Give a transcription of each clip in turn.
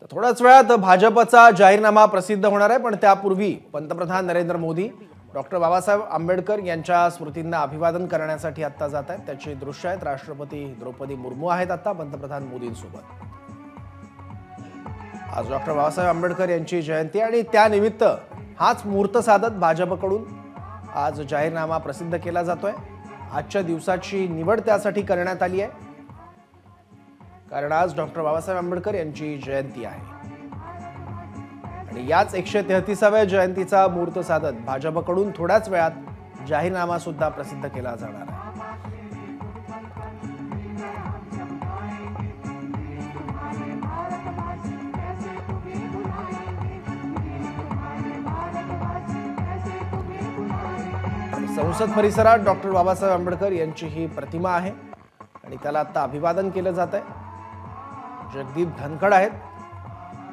तर थोड्याच वेळात भाजपचा जाहीरनामा प्रसिद्ध होणार आहे, पण त्यापूर्वी पंतप्रधान नरेंद्र मोदी डॉक्टर बाबासाहेब आंबेडकर यांच्या स्मृतींना अभिवादन करण्यासाठी आता जात आहेत। त्याची दृश्य आहेत। राष्ट्रपती द्रौपदी मुर्मू आहेत आता पंतप्रधान मोदींसोबत। आज डॉक्टर बाबासाहेब आंबेडकर यांची जयंती आणि त्यानिमित्त हाच मुहूर्त साधत भाजपकडून आज जाहीरनामा प्रसिद्ध केला जातोय। आजच्या दिवसाची निवड त्यासाठी करण्यात आली आहे, कारण आज डॉक्टर बाबासाहेब आंबेडकर यांची जयंती आहे आणि याच 133व्या जयंतीचा मुहूर्त साधत भाजपकडून थोड्याच वेळात जाहीरनामा सुद्धा प्रसिद्ध केला जाणार आहे। संसद परिसरात डॉक्टर बाबासाहेब आंबेडकर यांची ही प्रतिमा आहे आणि त्याला आता अभिवादन केलं जात आहे। जगदीप धनखड आहेत,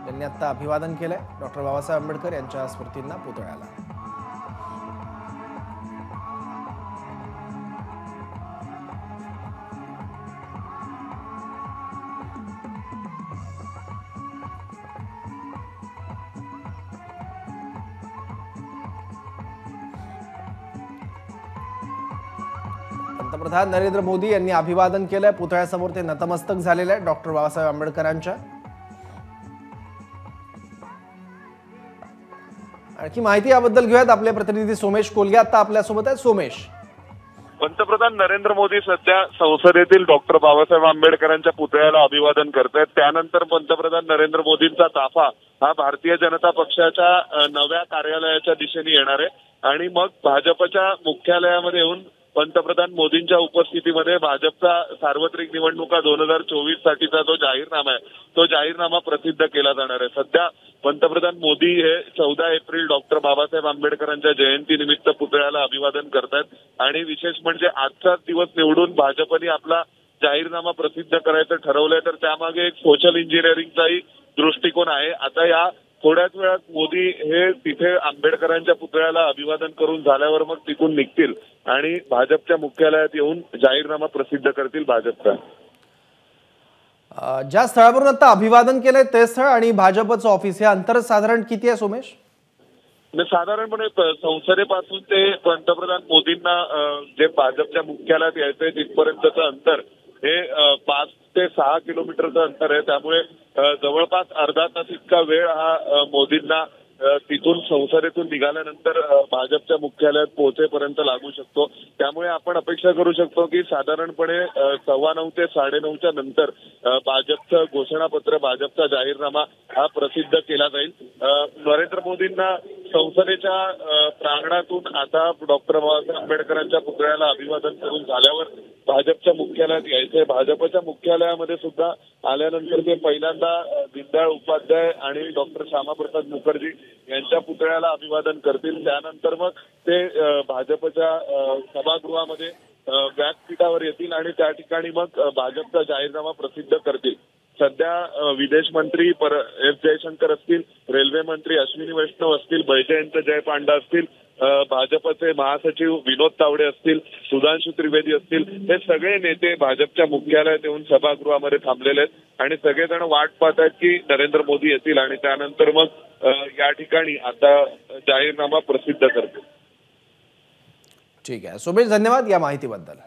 त्यांनी आता अभिवादन केलंय डॉक्टर बाबासाहेब आंबेडकर यांच्या स्मृतींना पुतळ्याला। पंतप्रधान नरेंद्र मोदी यांनी अभिवादन केलंय पुतळ्यासमोर। ते नतमस्तक झालेले आहेत डॉक्टर बाबासाहेब आंबेडकरांच्या। आणखी माहिती याबद्दल घेऊयात, आपले प्रतिनिधी सोमेश कोलगे आता आपल्या सोबत आहेत। सोमेश, पंतप्रधान नरेंद्र मोदी सध्या संसदेतील डॉक्टर बाबासाहेब आंबेडकरांच्या पुतळ्याला अभिवादन करतायत। त्यानंतर पंतप्रधान नरेंद्र मोदींचा ताफा हा भारतीय जनता पक्षाच्या नव्या कार्यालयाच्या दिशेने येणार आहे आणि मग भाजपच्या मुख्यालयामध्ये येऊन पंतप्रधान मोदींच्या उपस्थितीमध्ये भाजपचा सार्वत्रिक निवडणुका 2024 साठीचा जो जाहीरनामा आहे तो जाहीरनामा प्रसिद्ध केला जाणार आहे। सध्या पंतप्रधान मोदी हे 14 एप्रिल डॉक्टर बाबासाहेब आंबेडकरांच्या जयंतीनिमित्त पुतळ्याला अभिवादन करतायत आणि विशेष म्हणजे आजचाच दिवस निवडून भाजपने आपला जाहीरनामा प्रसिद्ध करायचं ठरवलंय, तर त्यामागे एक सोशल इंजिनिअरिंगचाही दृष्टिकोन आहे। आता या थोड्याच वेळात मोदी हे तिथे आंबेडकरांच्या पुतळ्याला अभिवादन करून झाल्यावर मग तिथून निघतील आणि भाजपच्या मुख्यालयात येऊन जाहीरनामा प्रसिद्ध करतील भाजपचा। ज्या स्थळावरून आता अभिवादन केलंय ते स्थळ आणि भाजपचं ऑफिस, हे अंतर साधारण किती आहे सोमेश? साधारणपणे संसदेपासून ते पंतप्रधान मोदींना जे भाजपच्या मुख्यालयात यायचंय तिथपर्यंतचं अंतर हे 5 ते 6 किलोमीटरचं अंतर आहे। त्यामुळे जवळपास अर्धा तास इतका वेळ हा मोदींना तिथून संसदेतून निघाल्यानंतर भाजपच्या मुख्यालयात पोहोचेपर्यंत लागू शकतो। त्यामुळे आपण अपेक्षा करू शकतो की साधारणपणे 9:15 ते 9:30च्या नंतर भाजपचं घोषणापत्र, भाजपचा जाहीरनामा हा प्रसिद्ध केला जाईल। नरेंद्र मोदींना संसदेच्या प्रांगणातून आता डॉक्टर बाबासाहेब आंबेडकरांच्या पुतळ्याला अभिवादन करून झाल्यावर भाजपच्या मुख्यालयात यायचंय। भाजपच्या मुख्यालयामध्ये सुद्धा आल्यानंतर ते पहिल्यांदा दीनदयाळ उपाध्याय आणि डॉक्टर श्यामाप्रसाद मुखर्जी यांच्या पुतळ्याला अभिवादन करतील। त्यानंतर मग ते भाजपच्या सभागृहामध्ये व्यासपीठावर येतील आणि त्या ठिकाणी मग भाजपचा जाहीरनामा प्रसिद्ध करतील। सध्या विदेश मंत्री एस जयशंकर असतील, रेल्वे मंत्री अश्विनी वैष्णव असतील, बैजयंत जय पांडा असतील, भाजपचे महासचिव विनोद तावडे असतील, सुधांशु त्रिवेदी असतील, हे सगळे नेते भाजपच्या मुख्यालयात येऊन सभागृहामध्ये थांबलेले आहेत आणि सगळेजण वाट पाहत आहेत की नरेंद्र मोदी येतील आणि त्यानंतर मग या ठिकाणी आता जाहीरनामा प्रसिद्ध करतील। ठीक आहे सोमेश, धन्यवाद या माहितीबद्दल।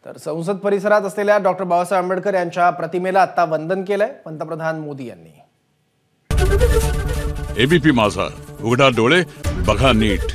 तर संसद परिसरात असलेल्या डॉक्टर बाबासाहेब आंबेडकर यांच्या प्रतिमेला आता वंदन केलंय पंतप्रधान मोदी यांनी। एबीपी माझा, उघडा डोळे बघा नीट।